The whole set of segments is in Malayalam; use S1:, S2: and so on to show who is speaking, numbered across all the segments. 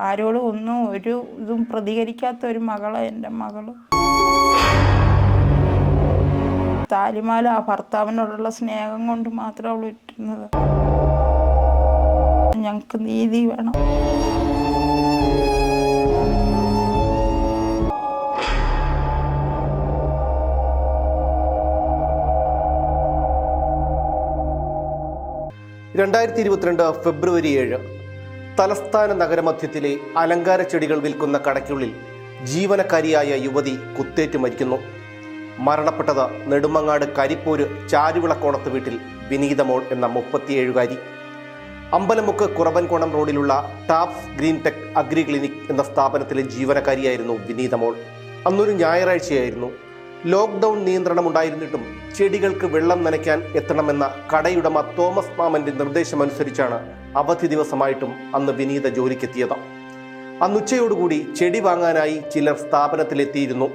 S1: ആരോടും ഒന്നും ഒരു ഇതും പ്രതികരിക്കാത്ത ഒരു മകളാണ് എൻ്റെ മകള്. താലിമാല ആ ഭർത്താവിനോടുള്ള സ്നേഹം കൊണ്ട് മാത്രം അവൾ ഇട്ടിരുന്നത്. ഞങ്ങൾക്ക് നീതി വേണം.
S2: ഫെബ്രുവരി 7 തലസ്ഥാന നഗരമധ്യത്തിലെ അലങ്കാര ചെടികൾ വിൽക്കുന്ന കടയ്ക്കുള്ളിൽ ജീവനക്കാരിയായ യുവതി കുത്തേറ്റ് മരിക്കുന്നു. മരണപ്പെട്ടത് നെടുമങ്ങാട് കരിപ്പൂര് ചാരുവിളക്കോണത്ത് വീട്ടിൽ വിനീതമോൾ എന്ന 37-കാരി. അമ്പലമുക്ക് കുറവൻകോണം റോഡിലുള്ള Taps green tech agri clinic എന്ന സ്ഥാപനത്തിലെ ജീവനക്കാരിയായിരുന്നു വിനീതമോൾ. അന്നൊരു ഞായറാഴ്ചയായിരുന്നു. ലോക്ക്ഡൗൺ നിയന്ത്രണം ഉണ്ടായിരുന്നിട്ടും ചെടികൾക്ക് വെള്ളം നനയ്ക്കാൻ എത്തണമെന്ന കടയുടമ തോമസ് മാമന്റെ നിർദ്ദേശമനുസരിച്ചാണ് അവധി ദിവസമായിട്ടും അന്ന് വിനീത ജോലിക്കെത്തിയത്. അന്നുച്ചയോടുകൂടി ചെടി വാങ്ങാനായി ചിലർ സ്ഥാപനത്തിലെത്തിയിരുന്നു.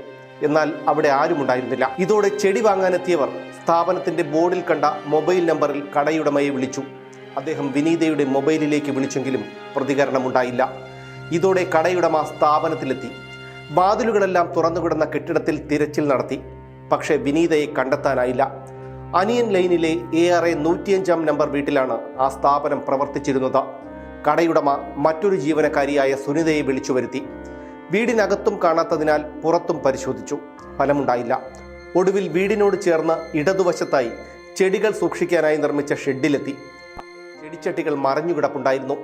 S2: എന്നാൽ അവിടെ ആരുമുണ്ടായിരുന്നില്ല. ഇതോടെ ചെടി വാങ്ങാനെത്തിയവർ സ്ഥാപനത്തിന്റെ ബോർഡിൽ കണ്ട മൊബൈൽ നമ്പറിൽ കടയുടമയെ വിളിച്ചു. അദ്ദേഹം വിനീതയുടെ മൊബൈലിലേക്ക് വിളിച്ചെങ്കിലും പ്രതികരണമുണ്ടായില്ല. ഇതോടെ കടയുടമ സ്ഥാപനത്തിലെത്തി. വാതിലുകളെല്ലാം തുറന്നുകിടന്ന കെട്ടിടത്തിൽ തിരച്ചിൽ നടത്തി. പക്ഷേ വിനീതയെ കണ്ടെത്താനായില്ല. അനിയൻ ലൈനിലെ ARA 105 നമ്പർ വീട്ടിലാണ് ആ സ്ഥാപനം പ്രവർത്തിച്ചിരുന്നത്. കടയുടമ മറ്റൊരു ജീവനക്കാരിയായ സുനിതയെ വിളിച്ചു വരുത്തി. വീടിനകത്തും കാണാത്തതിനാൽ പുറത്തും പരിശോധിച്ചു. ഫലമുണ്ടായില്ല. ഒടുവിൽ വീടിനോട് ചേർന്ന് ഇടതുവശത്തായി ചെടികൾ സൂക്ഷിക്കാനായി നിർമ്മിച്ച ഷെഡിലെത്തി. ചെടിച്ചട്ടികൾ മറഞ്ഞുകിടപ്പുണ്ടായിരുന്നു.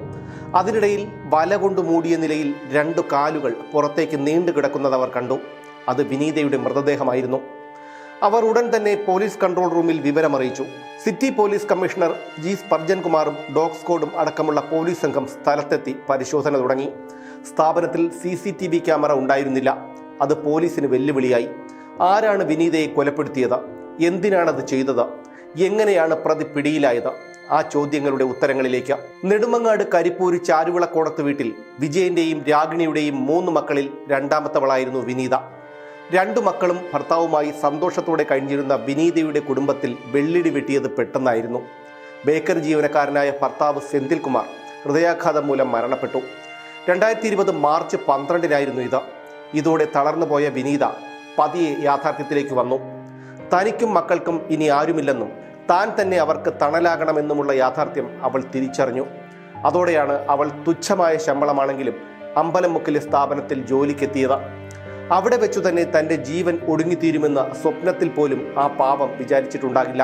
S2: അതിനിടയിൽ വല കൊണ്ട് മൂടിയ നിലയിൽ 2 കാലുകൾ പുറത്തേക്ക് നീണ്ടു കിടക്കുന്നത് അവർ കണ്ടു. അത് വിനീതയുടെ മൃതദേഹമായിരുന്നു. അവർ ഉടൻ തന്നെ പോലീസ് കൺട്രോൾ റൂമിൽ വിവരമറിയിച്ചു. City police commissioner G. Sparjan കുമാറും ഡോഗ് സ്ക്വാഡും അടക്കമുള്ള പോലീസ് സംഘം സ്ഥലത്തെത്തി പരിശോധന തുടങ്ങി. സ്ഥാപനത്തിൽ CCTV ക്യാമറ ഉണ്ടായിരുന്നില്ല. അത് പോലീസിന് വെല്ലുവിളിയായി. ആരാണ് വിനീതയെ കൊലപ്പെടുത്തിയത്? എന്തിനാണത് ചെയ്തത്? എങ്ങനെയാണ് പ്രതി പിടിയിലായത്? ആ ചോദ്യങ്ങളുടെ ഉത്തരങ്ങളിലേക്ക്. നെടുമങ്ങാട് കരിപ്പൂര് ചാരുവിളക്കോണത്ത് വീട്ടിൽ വിജയന്റെയും രാഗിണിയുടെയും 3 മക്കളിൽ രണ്ടാമത്തവളായിരുന്നു വിനീത. 2 മക്കളും ഭർത്താവുമായി സന്തോഷത്തോടെ കഴിഞ്ഞിരുന്ന വിനീതയുടെ കുടുംബത്തിൽ വെള്ളിടി വെട്ടിയത് പെട്ടെന്നായിരുന്നു. ബേക്കറി ജീവനക്കാരനായ ഭർത്താവ് സെന്തിൽകുമാർ ഹൃദയാഘാതം മൂലം മരണപ്പെട്ടു. 2020 മാർച്ച് 12 ഇത്. ഇതോടെ തളർന്നുപോയ വിനീത പതിയെ യാഥാർത്ഥ്യത്തിലേക്ക് വന്നു. തനിക്കും മക്കൾക്കും ഇനി ആരുമില്ലെന്നും താൻ തന്നെ അവർക്ക് തണലാകണമെന്നുമുള്ള യാഥാർത്ഥ്യം അവൾ തിരിച്ചറിഞ്ഞു. അതോടെയാണ് അവൾ തുച്ഛമായ ശമ്പളമാണെങ്കിലും അമ്പലമുക്കിലെ സ്ഥാപനത്തിൽ ജോലിക്കെത്തിയത്. അവിടെ വെച്ചു തന്നെ തൻ്റെ ജീവൻ ഒടുങ്ങിത്തീരുമെന്ന് സ്വപ്നത്തിൽ പോലും ആ പാവം വിചാരിച്ചിട്ടുണ്ടാകില്ല.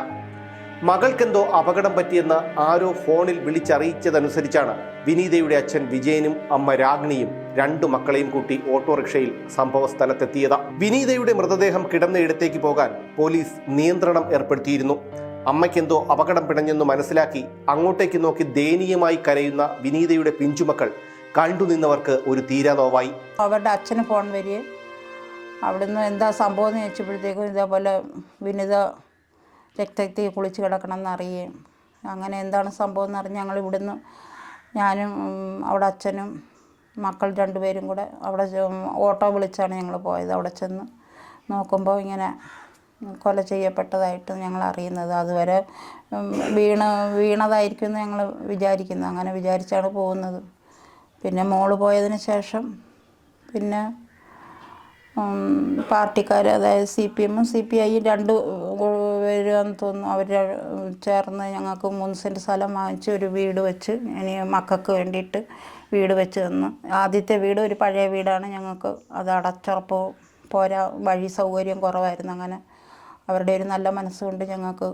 S2: മകൾക്കെന്തോ അപകടം പറ്റിയെന്ന് ആരോ ഫോണിൽ വിളിച്ചറിയിച്ചതനുസരിച്ചാണ് വിനീതയുടെ അച്ഛൻ വിജയനും അമ്മ രാഗിണിയും 2 മക്കളെയും കൂട്ടി ഓട്ടോറിക്ഷയിൽ സംഭവ സ്ഥലത്തെത്തിയത്. വിനീതയുടെ മൃതദേഹം കിടന്ന ഇടത്തേക്ക് പോകാൻ പോലീസ് നിയന്ത്രണം ഏർപ്പെടുത്തിയിരുന്നു. അമ്മയ്ക്കെന്തോ അപകടം പിണഞ്ഞെന്ന് മനസ്സിലാക്കി അങ്ങോട്ടേക്ക് നോക്കി ദയനീയമായി കരയുന്ന വിനീതയുടെ പിഞ്ചുമക്കൾ കണ്ടുനിന്നവർക്ക് ഒരു തീരാനോവായി.
S1: അവരുടെ അച്ഛന് ഫോൺ വരികയും അവിടുന്ന് എന്താ സംഭവം എന്ന് ചോദിച്ചപ്പോഴത്തേക്കും ഇതേപോലെ വിനീത രക്തത്തിൽ കുളിച്ച് കിടക്കണമെന്ന് അറിയുകയും അങ്ങനെ എന്താണ് സംഭവം എന്നറിഞ്ഞ് ഞങ്ങൾ ഇവിടുന്ന് ഞാനും അവിടെ അച്ഛനും മക്കൾ 2 പേരും കൂടെ അവിടെ ഓട്ടോ വിളിച്ചാണ് ഞങ്ങൾ പോയത്. അവിടെ ചെന്ന് നോക്കുമ്പോൾ ഇങ്ങനെ കൊല ചെയ്യപ്പെട്ടതായിട്ട് ഞങ്ങൾ അറിയുന്നത്. അതുവരെ വീണതായിരിക്കും എന്ന് ഞങ്ങൾ വിചാരിക്കുന്നത്. അങ്ങനെ വിചാരിച്ചാണ് പോകുന്നത്. പിന്നെ മോള് പോയതിന് ശേഷം പിന്നെ പാർട്ടിക്കാർ, അതായത് CPM ഉം CPI 2 പേരാന്ന് തോന്നുന്നു, അവർ ചേർന്ന് ഞങ്ങൾക്ക് 3 സെൻറ്റ് സ്ഥലം വാങ്ങിച്ച് ഒരു വീട് വെച്ച് ഇനി മക്കൾക്ക് വേണ്ടിയിട്ട് വീട് വെച്ച് തന്നു. ആദ്യത്തെ വീട് ഒരു പഴയ വീടാണ്. ഞങ്ങൾക്ക് അത് അടച്ചുറപ്പ് പോരാ, വഴി സൗകര്യം കുറവായിരുന്നു. അങ്ങനെ അവരുടെ ഒരു നല്ല മനസ്സുകൊണ്ട് ഞങ്ങൾക്ക്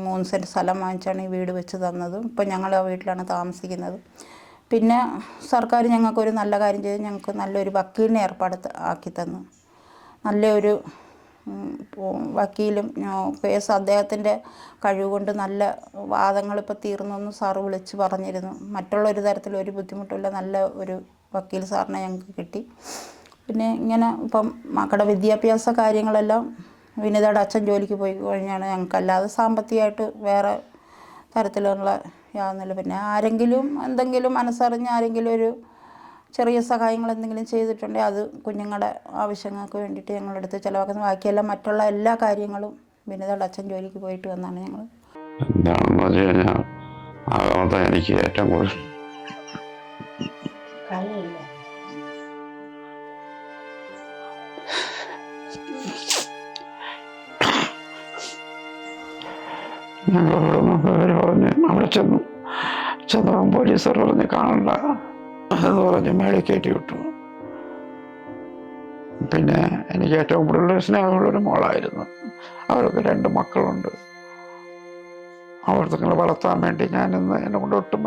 S1: 3 സെൻറ്റ് സ്ഥലം വാങ്ങിച്ചാണ് ഈ വീട് വെച്ച് തന്നത്. ഇപ്പം ഞങ്ങൾ ആ വീട്ടിലാണ് താമസിക്കുന്നത്. പിന്നെ സർക്കാർ ഞങ്ങൾക്കൊരു നല്ല കാര്യം ചെയ്ത് ഞങ്ങൾക്ക് നല്ലൊരു വക്കീലിനെ ആക്കി തന്നു. നല്ലൊരു വക്കീലും കേസ് അദ്ദേഹത്തിൻ്റെ കഴിവ് കൊണ്ട് നല്ല വാദങ്ങളിപ്പോൾ തീർന്നെന്ന് സാറ് വിളിച്ച് പറഞ്ഞിരുന്നു. മറ്റുള്ളൊരു തരത്തിലൊരു ബുദ്ധിമുട്ടില്ല, നല്ല ഒരു വക്കീൽ സാറിനെ ഞങ്ങൾക്ക് കിട്ടി. പിന്നെ ഇങ്ങനെ ഇപ്പം മക്കളുടെ വിദ്യാഭ്യാസ കാര്യങ്ങളെല്ലാം വിനീതയുടെ അച്ഛൻ ജോലിക്ക് പോയി കഴിഞ്ഞാണ് ഞങ്ങൾക്കല്ലാതെ സാമ്പത്തികമായിട്ട് വേറെ തരത്തിലുള്ള യാതൊന്നുമില്ല. പിന്നെ ആരെങ്കിലും എന്തെങ്കിലും മനസ്സറിഞ്ഞ് ആരെങ്കിലും ഒരു ചെറിയ സഹായങ്ങൾ എന്തെങ്കിലും ചെയ്തിട്ടുണ്ടെങ്കിൽ അത് കുഞ്ഞുങ്ങളുടെ ആവശ്യങ്ങൾക്ക് വേണ്ടിയിട്ട് ഞങ്ങളെടുത്ത് ചിലവാക്കുന്ന. ബാക്കിയെല്ലാം മറ്റുള്ള എല്ലാ കാര്യങ്ങളും വിനീതയുടെ അച്ഛൻ ജോലിക്ക് പോയിട്ട് വന്നാണ് ഞങ്ങൾ.
S3: എന്താണെന്ന് വെച്ച് കഴിഞ്ഞാൽ എനിക്ക് ഏറ്റവും കൂടുതൽ ഞങ്ങൾ പറഞ്ഞ് അവിടെ ചെന്നപ്പോൾ പോലീസുകാർ പറഞ്ഞ് കാണണ്ട എന്ന് പറഞ്ഞ് മേളിൽ കയറ്റി വിട്ടു. പിന്നെ എനിക്ക് ഏറ്റവും കൂടുതൽ സ്നേഹമുള്ളൊരു മോളായിരുന്നു. അവർക്ക് 2 മക്കളുണ്ട്. അവർക്കൊക്കെ വളർത്താൻ വേണ്ടി ഞാനിന്ന് എന്നെ കൊണ്ട് ഒട്ടും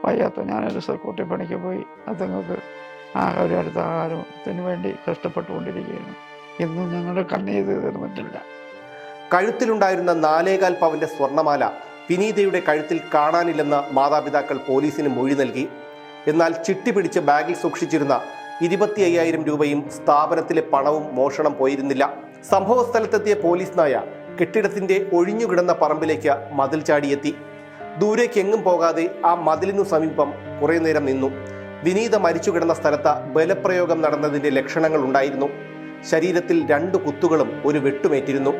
S3: വയ്യാത്ത ഞാനൊരു സെക്യൂരിറ്റി പണിക്ക് പോയി അതുങ്ങൾക്ക് ഒരു അടുത്ത ആഹാരത്തിന് വേണ്ടി കഷ്ടപ്പെട്ടുകൊണ്ടിരിക്കുകയാണ്. ഇന്നും ഞങ്ങളുടെ കണ്ണീര് തീർന്നിട്ടില്ല.
S2: കഴുത്തിലുണ്ടായിരുന്ന 4.25 പവന്റെ സ്വർണ്ണമാല വിനീതയുടെ കഴുത്തിൽ കാണാനില്ലെന്ന് മാതാപിതാക്കൾ പോലീസിന് മൊഴി നൽകി. എന്നാൽ ചിട്ടി പിടിച്ച് ബാഗിൽ സൂക്ഷിച്ചിരുന്ന 25,000 രൂപയും സ്ഥാപനത്തിലെ പണവും മോഷണം പോയിരുന്നില്ല. സംഭവ സ്ഥലത്തെത്തിയ പോലീസ് നായ കെട്ടിടത്തിന്റെ ഒഴിഞ്ഞുകിടന്ന പറമ്പിലേക്ക് മതിൽ ചാടിയെത്തി. ദൂരേക്കെങ്ങും പോകാതെ ആ മതിലിനു സമീപം കുറേ നേരം നിന്നു. വിനീത മരിച്ചു കിടന്ന സ്ഥലത്ത് ബലപ്രയോഗം നടന്നതിന്റെ ലക്ഷണങ്ങൾ ഉണ്ടായിരുന്നു. ശരീരത്തിൽ 2 കുത്തുകളും ഒരു വെട്ടുമേറ്റിരുന്നു.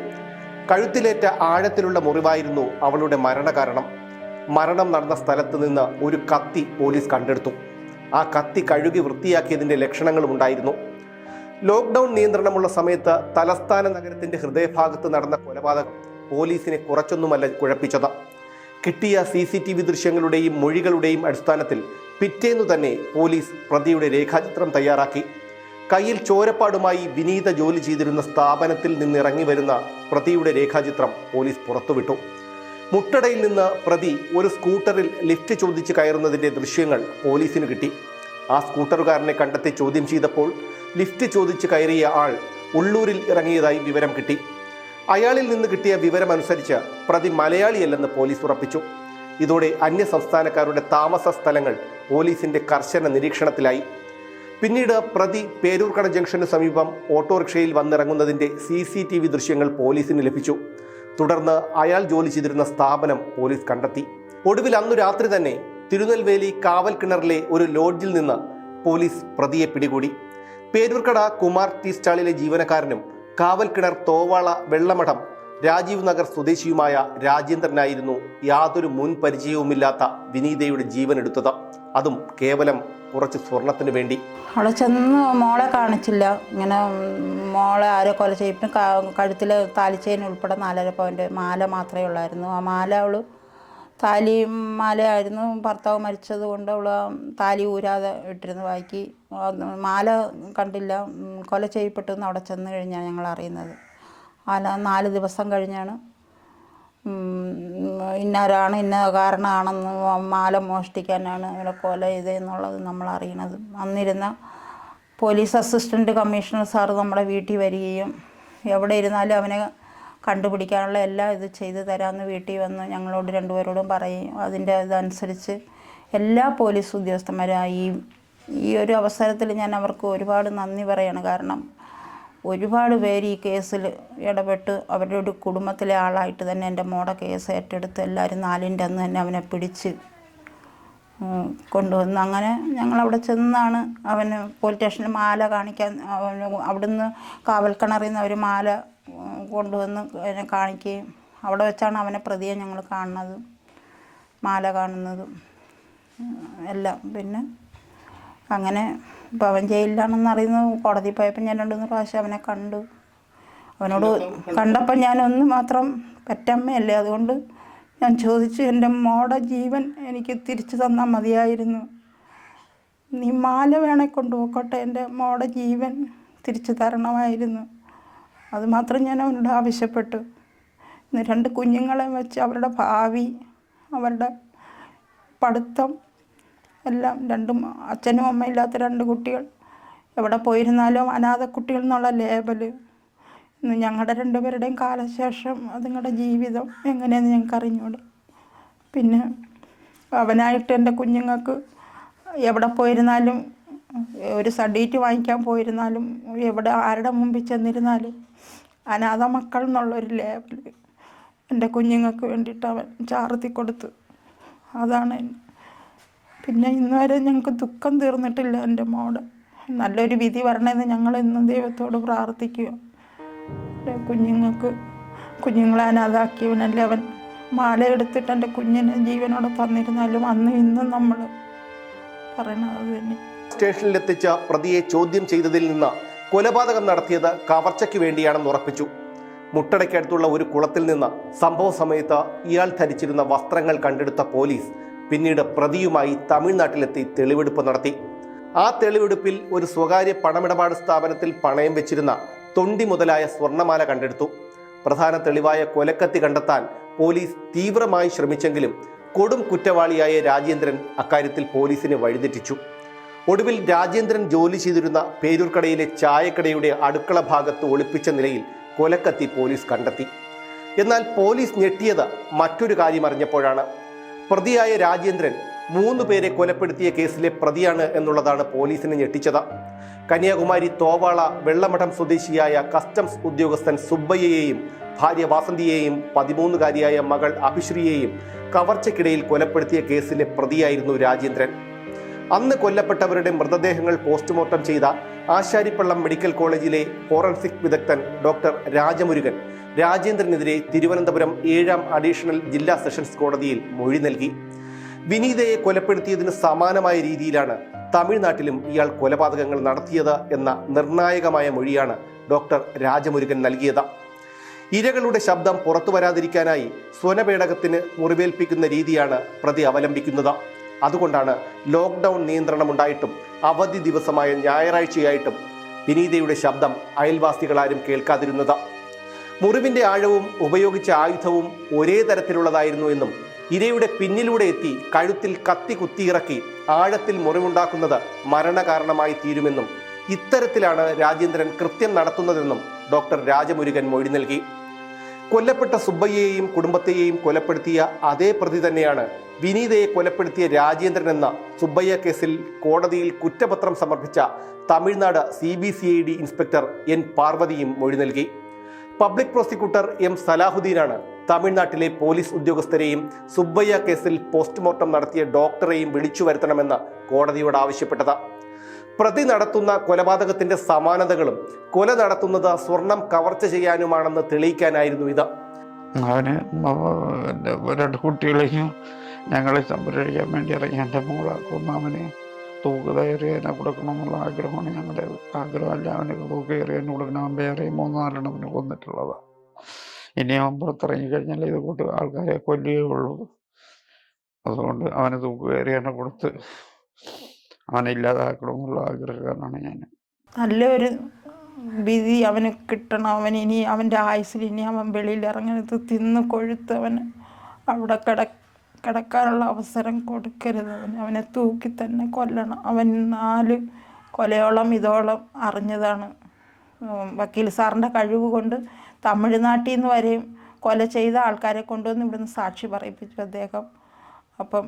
S2: കഴുത്തിലേറ്റ ആഴത്തിലുള്ള മുറിവായിരുന്നു അവളുടെ മരണകാരണം. മരണം നടന്ന സ്ഥലത്ത് നിന്ന് ഒരു കത്തി പോലീസ് കണ്ടെടുത്തു. ആ കത്തി കഴുകി വൃത്തിയാക്കിയതിന്റെ ലക്ഷണങ്ങളും ഉണ്ടായിരുന്നു. ലോക്ക്ഡൌൺ നിയന്ത്രണമുള്ള സമയത്ത് തലസ്ഥാന നഗരത്തിന്റെ ഹൃദയഭാഗത്ത് നടന്ന കൊലപാതകം പോലീസിനെ കുറച്ചൊന്നുമല്ല കുഴപ്പിച്ചത്. കിട്ടിയ CCTV ദൃശ്യങ്ങളുടെയും മൊഴികളുടെയും അടിസ്ഥാനത്തിൽ പിറ്റേന്നു തന്നെ പോലീസ് പ്രതിയുടെ രേഖാചിത്രം തയ്യാറാക്കി. കയ്യിൽ ചോരപ്പാടുമായി വിനീത ജോലി ചെയ്തിരുന്ന സ്ഥാപനത്തിൽ നിന്നിറങ്ങി വരുന്ന പ്രതിയുടെ രേഖാചിത്രം പോലീസ് പുറത്തുവിട്ടു. മുട്ടടയിൽ നിന്ന് പ്രതി ഒരു സ്കൂട്ടറിൽ ലിഫ്റ്റ് ചോദിച്ച് കയറുന്നതിൻ്റെ ദൃശ്യങ്ങൾ പോലീസിന് കിട്ടി. ആ സ്കൂട്ടറുകാരനെ കണ്ടെത്തി ചോദ്യം ചെയ്തപ്പോൾ ലിഫ്റ്റ് ചോദിച്ച് കയറിയ ആൾ ഉള്ളൂരിൽ ഇറങ്ങിയതായി വിവരം കിട്ടി. അയാളിൽ നിന്ന് കിട്ടിയ വിവരമനുസരിച്ച് പ്രതി മലയാളിയല്ലെന്ന് പോലീസ് ഉറപ്പിച്ചു. ഇതോടെ അന്യസംസ്ഥാനക്കാരുടെ താമസ സ്ഥലങ്ങൾ പോലീസിന്റെ കർശന നിരീക്ഷണത്തിലായി. പിന്നീട് പ്രതി പേരൂർക്കട ജംഗ്ഷന് സമീപം ഓട്ടോറിക്ഷയിൽ വന്നിറങ്ങുന്നതിൻ്റെ CCTV ദൃശ്യങ്ങൾ പോലീസിന് ലഭിച്ചു. തുടർന്ന് അയാൾ ജോലി ചെയ്തിരുന്ന സ്ഥാപനം പോലീസ് കണ്ടെത്തി. ഒടുവിൽ അന്നു രാത്രി തന്നെ തിരുനെൽവേലി കാവൽ കിണറിലെ ഒരു ലോഡ്ജിൽ നിന്ന് പോലീസ് പ്രതിയെ പിടികൂടി. പേരൂർക്കട കുമാർ ടീ സ്റ്റാളിലെ ജീവനക്കാരനും കാവൽ കിണർ തോവാള വെള്ളമഠം രാജീവ് നഗർ സ്വദേശിയുമായ രാജേന്ദ്രനായിരുന്നു യാതൊരു മുൻ പരിചയവുമില്ലാത്ത വിനീതയുടെ ജീവൻ എടുത്തത്. അതും കേവലം കുറച്ച് സ്വർണത്തിന് വേണ്ടി.
S1: അവിടെ ചെന്ന് മോളെ കാണിച്ചില്ല. ഇങ്ങനെ മോളെ ആരോ കൊല ചെയ്തിട്ട് കഴുത്തിൽ താലിച്ചേൻ ഉൾപ്പെടെ 4.5 പവൻ്റെ മാല മാത്രമേ ഉള്ളായിരുന്നു. ആ മാല അവൾ താലി മാലയായിരുന്നു. ഭർത്താവ് മരിച്ചത് കൊണ്ട് അവൾ താലി ഊരാതെ ഇട്ടിരുന്നു ബാക്കി. മാല കണ്ടില്ല. കൊല ചെയ്യപ്പെട്ടെന്ന് അവിടെ ചെന്ന് കഴിഞ്ഞാണ് ഞങ്ങൾ അറിയുന്നത്. 4 ദിവസം കഴിഞ്ഞാണ് ഇന്നവരാണ് ഇന്ന കാരണമാണെന്ന് മാല മോഷ്ടിക്കാനാണ് ഇവിടെ കൊല ചെയ്തതെന്നുള്ളത് നമ്മൾ അറിയണത്. അന്നിരുന്ന പോലീസ് അസിസ്റ്റൻറ്റ് കമ്മീഷണർ സാറ് നമ്മുടെ വീട്ടിൽ വരികയും എവിടെ ഇരുന്നാലും അവനെ കണ്ടുപിടിക്കാനുള്ള എല്ലാം ഇത് ചെയ്തു തരാമെന്ന് വീട്ടിൽ വന്ന് ഞങ്ങളോട് 2 പേരോടും പറയും. അതിൻ്റെ ഇതനുസരിച്ച് എല്ലാ പോലീസ് ഉദ്യോഗസ്ഥന്മാരും ഈ ഒരു അവസരത്തിൽ ഞാൻ അവർക്ക് ഒരുപാട് നന്ദി പറയാണ്. കാരണം ഒരുപാട് പേര് ഈ കേസിൽ ഇടപെട്ട് അവരുടെ ഒരു കുടുംബത്തിലെ ആളായിട്ട് തന്നെ എൻ്റെ മോടെ കേസ് ഏറ്റെടുത്ത് എല്ലാവരും 4ൻ്റെ അന്ന് തന്നെ അവനെ പിടിച്ച് കൊണ്ടുവന്ന്. അങ്ങനെ ഞങ്ങളവിടെ ചെന്നാണ് അവന് പോലീസ് സ്റ്റേഷനിൽ മാല കാണിക്കാൻ അവിടുന്ന് കാവൽക്കിണറിൽ നിന്ന് അവർ മാല കൊണ്ടുവന്ന് അതിനെ കാണിക്കുകയും അവിടെ വെച്ചാണ് അവനെ പ്രതിയെ ഞങ്ങൾ കാണുന്നതും മാല കാണുന്നതും എല്ലാം. പിന്നെ അങ്ങനെ ഇപ്പം അവൻ ജയിലിലാണെന്ന് അറിയുന്നത് കോടതി പോയപ്പോൾ ഞാൻ 2-3 പ്രാവശ്യം അവനെ കണ്ടു. അവനോട് കണ്ടപ്പോൾ ഞാനൊന്ന് മാത്രം പെറ്റമ്മയല്ലേ, അതുകൊണ്ട് ഞാൻ ചോദിച്ചു, എൻ്റെ മോടെ ജീവൻ എനിക്ക് തിരിച്ചു തന്നാൽ മതിയായിരുന്നു. നീ മാല വേണേ കൊണ്ടുപോയിക്കോട്ടെ, എൻ്റെ മോടെ ജീവൻ തിരിച്ചു തരണമായിരുന്നു. അതുമാത്രം ഞാൻ അവനോട് ആവശ്യപ്പെട്ടു. ഇന്ന് 2 കുഞ്ഞുങ്ങളെ വെച്ച് അവരുടെ ഭാവി, അവരുടെ പഠിത്തം എല്ലാം, 2 അച്ഛനും അമ്മയില്ലാത്ത 2 കുട്ടികൾ എവിടെ പോയിരുന്നാലും അനാഥ കുട്ടികൾ എന്നുള്ള ലേബല്. ഇന്ന് ഞങ്ങളുടെ 2 പേരുടെയും കാലശേഷം അതുങ്ങളുടെ ജീവിതം എങ്ങനെയാണെന്ന് ഞങ്ങൾക്ക് അറിഞ്ഞൂടാ. പിന്നെ അവനായിട്ട് എൻ്റെ കുഞ്ഞുങ്ങൾക്ക് എവിടെ പോയിരുന്നാലും, ഒരു സർട്ടിഫിക്കറ്റ് വാങ്ങിക്കാൻ പോയിരുന്നാലും, എവിടെ ആരുടെ മുമ്പിൽ ചെന്നിരുന്നാലും അനാഥ മക്കൾ എന്നുള്ളൊരു ലേബൽ എൻ്റെ കുഞ്ഞുങ്ങൾക്ക് വേണ്ടിയിട്ട് അവൻ ചാർത്തി കൊടുത്തു. അതാണ്. പിന്നെ ഇന്ന് വരെ ഞങ്ങൾക്ക് ദുഃഖം തീർന്നിട്ടില്ല. എൻ്റെ മോടെ നല്ലൊരു വിധി വരണമെന്ന് ഞങ്ങൾ എന്നും ദൈവത്തോട് പ്രാർത്ഥിക്കുക. കുഞ്ഞുങ്ങളെ അനാഥാക്കിയവനല്ലേ അവൻ. മാല എടുത്തിട്ട് എൻ്റെ കുഞ്ഞിനെ ജീവനോടെ തന്നിരുന്നാലും അന്നും ഇന്നും നമ്മൾ പറയണത് തന്നെ.
S2: സ്റ്റേഷനിലെത്തിച്ച പ്രതിയെ ചോദ്യം ചെയ്തതിൽ നിന്ന് കൊലപാതകം നടത്തിയത് കവർച്ചയ്ക്ക് വേണ്ടിയാണെന്ന് ഉറപ്പിച്ചു. മുട്ടടയ്ക്കടുത്തുള്ള ഒരു കുളത്തിൽ നിന്ന് സംഭവ സമയത്ത് ഇയാൾ ധരിച്ചിരുന്ന വസ്ത്രങ്ങൾ കണ്ടെടുത്ത പോലീസ് പിന്നീട് പ്രതിയുമായി തമിഴ്നാട്ടിലെത്തി തെളിവെടുപ്പ് നടത്തി. ആ തെളിവെടുപ്പിൽ ഒരു സ്വകാര്യ പണമിടപാട് സ്ഥാപനത്തിൽ പണയം വെച്ചിരുന്ന തൊണ്ടി മുതലായ സ്വർണ്ണമാല കണ്ടെടുത്തു. പ്രധാന തെളിവായ കൊലക്കത്തി കണ്ടെത്താൻ പോലീസ് തീവ്രമായി ശ്രമിച്ചെങ്കിലും കൊടും കുറ്റവാളിയായ രാജേന്ദ്രൻ അക്കാര്യത്തിൽ പോലീസിനെ വഴിതെറ്റിച്ചു. ഒടുവിൽ രാജേന്ദ്രൻ ജോലി ചെയ്തിരുന്ന പേരൂർക്കടയിലെ ചായക്കടയുടെ അടുക്കള ഭാഗത്ത് ഒളിപ്പിച്ച നിലയിൽ കൊലക്കത്തി പോലീസ് കണ്ടെത്തി. എന്നാൽ പോലീസ് ഞെട്ടിയത് മറ്റൊരു കാര്യം അറിഞ്ഞപ്പോഴാണ്. പ്രതിയായ രാജേന്ദ്രൻ 3 പേരെ കൊലപ്പെടുത്തിയ കേസിലെ പ്രതിയാണ് എന്നുള്ളതാണ് പോലീസിനെ ഞെട്ടിച്ചത്. കന്യാകുമാരി തോവാള വെള്ളമഠം സ്വദേശിയായ കസ്റ്റംസ് ഉദ്യോഗസ്ഥൻ സുബ്ബയ്യയെയും ഭാര്യ വാസന്തിയെയും 13-കാരിയായ മകൾ അഭിശ്രീയെയും കവർച്ചയ്ക്കിടയിൽ കൊലപ്പെടുത്തിയ കേസിലെ പ്രതിയായിരുന്നു രാജേന്ദ്രൻ. അന്ന് കൊല്ലപ്പെട്ടവരുടെ മൃതദേഹങ്ങൾ പോസ്റ്റ്മോർട്ടം ചെയ്ത ആശാരിപ്പള്ളം മെഡിക്കൽ കോളേജിലെ ഫോറൻസിക് വിദഗ്ധൻ ഡോക്ടർ രാജമുരുകൻ രാജേന്ദ്രനെതിരെ തിരുവനന്തപുരം 7ാം അഡീഷണൽ ജില്ലാ സെഷൻസ് കോടതിയിൽ മൊഴി നൽകി. വിനീതയെ കൊലപ്പെടുത്തിയതിന് സമാനമായ രീതിയിലാണ് തമിഴ്നാട്ടിലും ഇയാൾ കൊലപാതകങ്ങൾ നടത്തിയത് എന്ന നിർണായകമായ മൊഴിയാണ് ഡോക്ടർ രാജമുരുകൻ നൽകിയത്. ഇരകളുടെ ശബ്ദം പുറത്തു വരാതിരിക്കാനായി സ്വനപേടകത്തിന് മുറിവേൽപ്പിക്കുന്ന രീതിയാണ് പ്രതി അവലംബിക്കുന്നത്. അതുകൊണ്ടാണ് ലോക്ക്ഡൗൺ നിയന്ത്രണമുണ്ടായിട്ടും അവധി ദിവസമായ ഞായറാഴ്ചയായിട്ടും വിനീതയുടെ ശബ്ദം അയൽവാസികളാരും കേൾക്കാതിരുന്നത്. മുറിവിന്റെ ആഴവും ഉപയോഗിച്ച ആയുധവും ഒരേ തരത്തിലുള്ളതായിരുന്നു എന്നും ഇരയുടെ പിന്നിലൂടെ എത്തി കഴുത്തിൽ കത്തി കുത്തിയിറക്കി ആഴത്തിൽ മുറിവുണ്ടാക്കുന്നത് മരണകാരണമായി തീരുമെന്നും ഇത്തരത്തിലാണ് രാജേന്ദ്രൻ കൃത്യം നടത്തുന്നതെന്നും ഡോക്ടർ രാജമുരുകൻ മൊഴി നൽകി. കൊല്ലപ്പെട്ട സുബ്ബയ്യയെയും കുടുംബത്തെയും കൊലപ്പെടുത്തിയ അതേ പ്രതി തന്നെയാണ് വിനീതയെ കൊലപ്പെടുത്തിയ രാജേന്ദ്രൻ എന്ന സുബ്ബയ്യ കേസിൽ കോടതിയിൽ കുറ്റപത്രം സമർപ്പിച്ച തമിഴ്നാട് CBCID ഇൻസ്പെക്ടർ N പാർവതിയും മൊഴി നൽകി. പബ്ലിക് പ്രോസിക്യൂട്ടർ M സലാഹുദ്ദീനാണ് തമിഴ്നാട്ടിലെ പോലീസ് ഉദ്യോഗസ്ഥരെയും സുബ്ബയ്യ കേസിൽ പോസ്റ്റ്മോർട്ടം നടത്തിയ ഡോക്ടറെയും വിളിച്ചു വരുത്തണമെന്ന് കോടതിയോട് ആവശ്യപ്പെട്ടത്. പ്രതി നടത്തുന്ന കൊലപാതകത്തിന്റെ സമാനതകളും കൊല നടത്തുന്നത് സ്വർണം കവർച്ച ചെയ്യാനുമാണെന്ന് തെളിയിക്കാനായിരുന്നു ഇത്.
S3: അവന് 2 കുട്ടികളെയും ഞങ്ങളെ സംരക്ഷിക്കാൻ വേണ്ടി ഇറങ്ങി എൻ്റെ മോളെ കൊന്നവന് തൂക്കുകയറിയതിനെ കൊടുക്കണമെന്നുള്ള ആഗ്രഹമാണ് ഞങ്ങളുടെ ആഗ്രഹമല്ല. അവന് തൂക്കുകയറിയതിന് കൊടുക്കണം. അവൻ വേറെ 3-4 എണ്ണത്തിന് കൊന്നിട്ടുള്ളതാണ്. ഇനി അവൻ പുറത്തിറങ്ങിക്കഴിഞ്ഞാൽ ഇത് കൂട്ട് ആൾക്കാരെ കൊല്ലുകയുള്ളൂ. അതുകൊണ്ട് അവന് തൂക്കുകയറിയതിനെ കൊടുത്ത് അവനെ ഇല്ലാതാക്കണമെന്നുള്ള ആഗ്രഹക്കാരനാണ് ഞാൻ.
S1: നല്ലൊരു വിധി അവന് കിട്ടണം. ഇനി അവൻ്റെ ആയുസ്സിൽ ഇനി അവൻ വെളിയിൽ ഇറങ്ങരുത്. തിന്ന് കൊഴുത്ത് അവന് അവിടെ കിടക്കാനുള്ള അവസരം കൊടുക്കരുത്. അവനെ തൂക്കി തന്നെ കൊല്ലണം. അവൻ 4 കൊലയോളം ഇതോളം അറിഞ്ഞതാണ്. വക്കീൽ സാറിൻ്റെ കഴിവ് കൊണ്ട് തമിഴ്നാട്ടിൽ നിന്ന് വരെയും കൊല ചെയ്ത ആൾക്കാരെ കൊണ്ടുവന്ന് ഇവിടുന്ന് സാക്ഷി പറയിപ്പിച്ചു അദ്ദേഹം. അപ്പം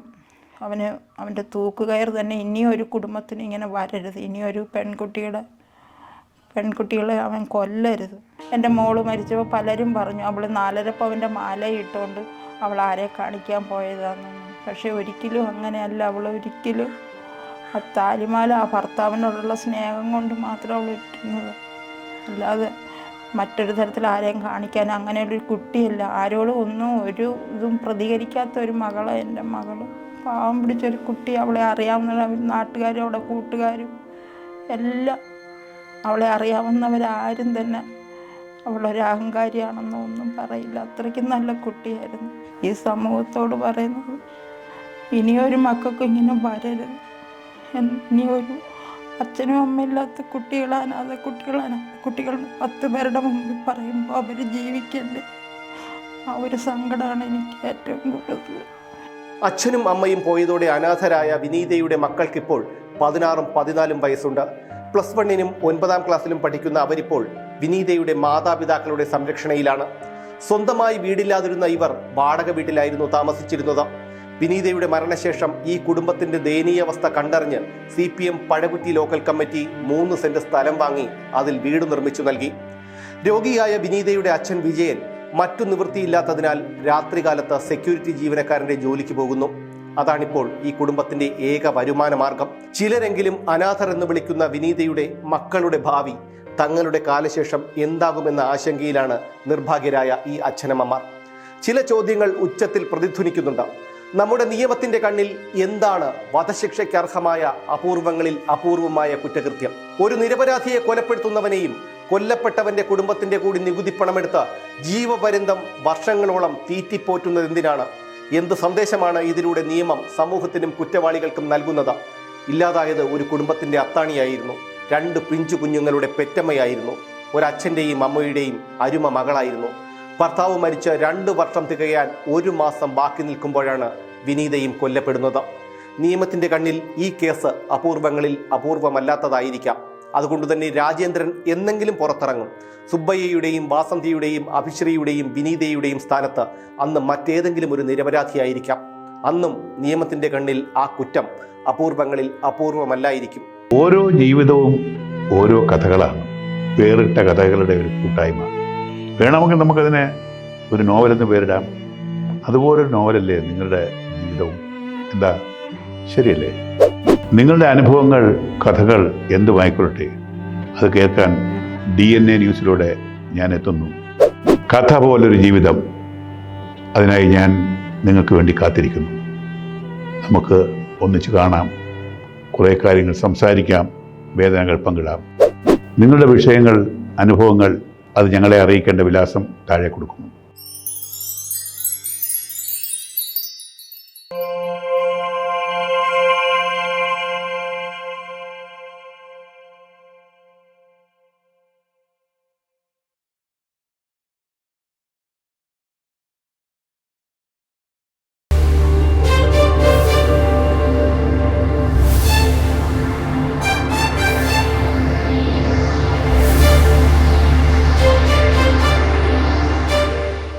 S1: അവൻ്റെ തൂക്കുകയർ തന്നെ ഇനിയൊരു കുടുംബത്തിന് ഇങ്ങനെ വരരുത്. ഇനിയൊരു പെൺകുട്ടികളെ അവൻ കൊല്ലരുത്. എൻ്റെ മോള് മരിച്ചപ്പോൾ പലരും പറഞ്ഞു അവൾ 4.5 പവൻ്റെ മാല ഇട്ടുകൊണ്ട് അവൾ ആരെ കാണിക്കാൻ പോയതാണെന്ന്. പക്ഷെ ഒരിക്കലും അങ്ങനെയല്ല. അവൾ ഒരിക്കലും ആ താലിമാല ആ ഭർത്താവിനോടുള്ള സ്നേഹം കൊണ്ട് മാത്രം അവൾ ഇട്ടുന്നത്, അല്ലാതെ മറ്റൊരു തരത്തിൽ ആരെയും കാണിക്കാൻ അങ്ങനെയുള്ളൊരു കുട്ടിയല്ല. ആരോടും ഒന്നും ഒരു ഇതും പ്രതികരിക്കാത്ത ഒരു മകള് എൻ്റെ മകള്. പാവം പിടിച്ചൊരു കുട്ടി. അവളെ അറിയാവുന്ന നാട്ടുകാരും അവളുടെ കൂട്ടുകാരും എല്ലാം അവളെ അറിയാവുന്നവരാരും തന്നെ അവളൊരു അഹങ്കാരിയാണെന്നോ ഒന്നും പറയില്ല. അത്രയ്ക്കും നല്ല കുട്ടിയായിരുന്നു. ഈ സമൂഹത്തോട് പറയുന്നത് ഇനിയൊരു മക്കൾക്കും ഇങ്ങനെ വരരുത്. ഇനിയൊരു അച്ഛനും അമ്മയില്ലാത്ത കുട്ടികൾ, അനാഥ കുട്ടികൾ 10 പേരുടെ മുമ്പിൽ പറയുമ്പോൾ അവർ ജീവിക്കണ്ടേ? ആ ഒരു സങ്കടമാണ് എനിക്ക് ഏറ്റവും കൂടുതൽ.
S2: അച്ഛനും അമ്മയും പോയതോടെ അനാഥരായ വിനീതയുടെ മക്കൾക്കിപ്പോൾ 16ഉം 14ഉം വയസ്സുണ്ട്. +1-നും 9ാം ക്ലാസ്സിലും പഠിക്കുന്ന അവരിപ്പോൾ വിനീതയുടെ മാതാപിതാക്കളുടെ സംരക്ഷണയിലാണ്. സ്വന്തമായി വീടില്ലാതിരുന്ന ഇവർ വാടക വീട്ടിലായിരുന്നു താമസിച്ചിരുന്നത്. വിനീതയുടെ മരണശേഷം ഈ കുടുംബത്തിന്റെ ദയനീയാവസ്ഥ കണ്ടറിഞ്ഞ് CPM Pazhakutty local committee 3 saint സ്ഥലം വാങ്ങി അതിൽ വീട് നിർമ്മിച്ചു നൽകി. രോഗിയായ വിനീതയുടെ അച്ഛൻ വിജയൻ മറ്റു നിവൃത്തിയില്ലാത്തതിനാൽ രാത്രികാലത്ത് സെക്യൂരിറ്റി ജീവനക്കാരന്റെ ജോലിക്ക് പോകുന്നു. അതാണിപ്പോൾ ഈ കുടുംബത്തിന്റെ ഏക വരുമാന മാർഗം. ചിലരെങ്കിലും അനാഥർ എന്ന് വിളിക്കുന്ന വിനീതയുടെ മക്കളുടെ ഭാവി തങ്ങളുടെ കാലശേഷം എന്താകുമെന്ന ആശങ്കയിലാണ് നിർഭാഗ്യരായ ഈ അച്ഛനമ്മമാർ. ചില ചോദ്യങ്ങൾ ഉച്ചത്തിൽ പ്രതിധ്വനിക്കുന്നുണ്ട്. നമ്മുടെ നിയമത്തിന്റെ കണ്ണിൽ എന്താണ് വധശിക്ഷയ്ക്ക് അർഹമായ അപൂർവങ്ങളിൽ അപൂർവമായ കുറ്റകൃത്യം? ഒരു നിരപരാധിയെ കൊലപ്പെടുത്തുന്നവനെയും കൊല്ലപ്പെട്ടവന്റെ കുടുംബത്തിന്റെ കൂടി നികുതി പണമെടുത്ത് ജീവപര്യന്തം വർഷങ്ങളോളം തീറ്റിപ്പോറ്റുന്നത് എന്തിനാണ്? എന്ത് സന്ദേശമാണ് ഇതിലൂടെ നിയമം സമൂഹത്തിനും കുറ്റവാളികൾക്കും നൽകുന്നത്? ഇല്ലാതായത് ഒരു കുടുംബത്തിന്റെ അത്താണിയായിരുന്നു, 2 പിഞ്ചു കുഞ്ഞുങ്ങളുടെ പെറ്റമ്മയായിരുന്നു, ഒരച്ഛൻ്റെയും അമ്മയുടെയും അരുമ മകളായിരുന്നു. ഭർത്താവ് മരിച്ച് 2 വർഷം തികയാൻ 1 മാസം ബാക്കി നിൽക്കുമ്പോഴാണ് വിനീതയും കൊല്ലപ്പെടുന്നത്. നിയമത്തിന്റെ കണ്ണിൽ ഈ കേസ് അപൂർവങ്ങളിൽ അപൂർവമല്ലാത്തതായിരിക്കാം. അതുകൊണ്ട് തന്നെ രാജേന്ദ്രൻ എന്നെങ്കിലും പുറത്തിറങ്ങും. സുബ്ബയ്യയുടെയും വാസന്തിയുടെയും അഭിശ്രീയുടെയും വിനീതയുടെയും സ്ഥാനത്ത് അന്ന് മറ്റേതെങ്കിലും ഒരു നിരപരാധിയായിരിക്കാം. അന്നും നിയമത്തിന്റെ കണ്ണിൽ ആ കുറ്റം അപൂർവങ്ങളിൽ അപൂർവമല്ലായിരിക്കും.
S4: ഓരോ ജീവിതവും ഓരോ കഥകളാണ്, വേറിട്ട കഥകളുടെ ഒരു കൂട്ടായ്മ. വേണമെങ്കിൽ നമുക്കതിനെ ഒരു നോവലെന്ന് പേരിടാം. അതുപോലൊരു നോവലല്ലേ നിങ്ങളുടെ ജീവിതവും? എന്താ, ശരിയല്ലേ? നിങ്ങളുടെ അനുഭവങ്ങൾ, കഥകൾ എന്തുമായിക്കൊള്ളട്ടെ, അത് കേൾക്കാൻ DNA ന്യൂസിലൂടെ ഞാൻ എത്തുന്നു. കഥ പോലൊരു ജീവിതം, അതിനായി ഞാൻ നിങ്ങൾക്ക് വേണ്ടി കാത്തിരിക്കുന്നു. നമുക്ക് ഒന്നിച്ച് കാണാം, കുറേ കാര്യങ്ങൾ സംസാരിക്കാം, വേദനകൾ പങ്കിടാം. നിങ്ങളുടെ വിഷയങ്ങൾ, അനുഭവങ്ങൾ അത് ഞങ്ങളെ അറിയിക്കേണ്ട വിലാസം താഴെ കൊടുക്കുന്നു.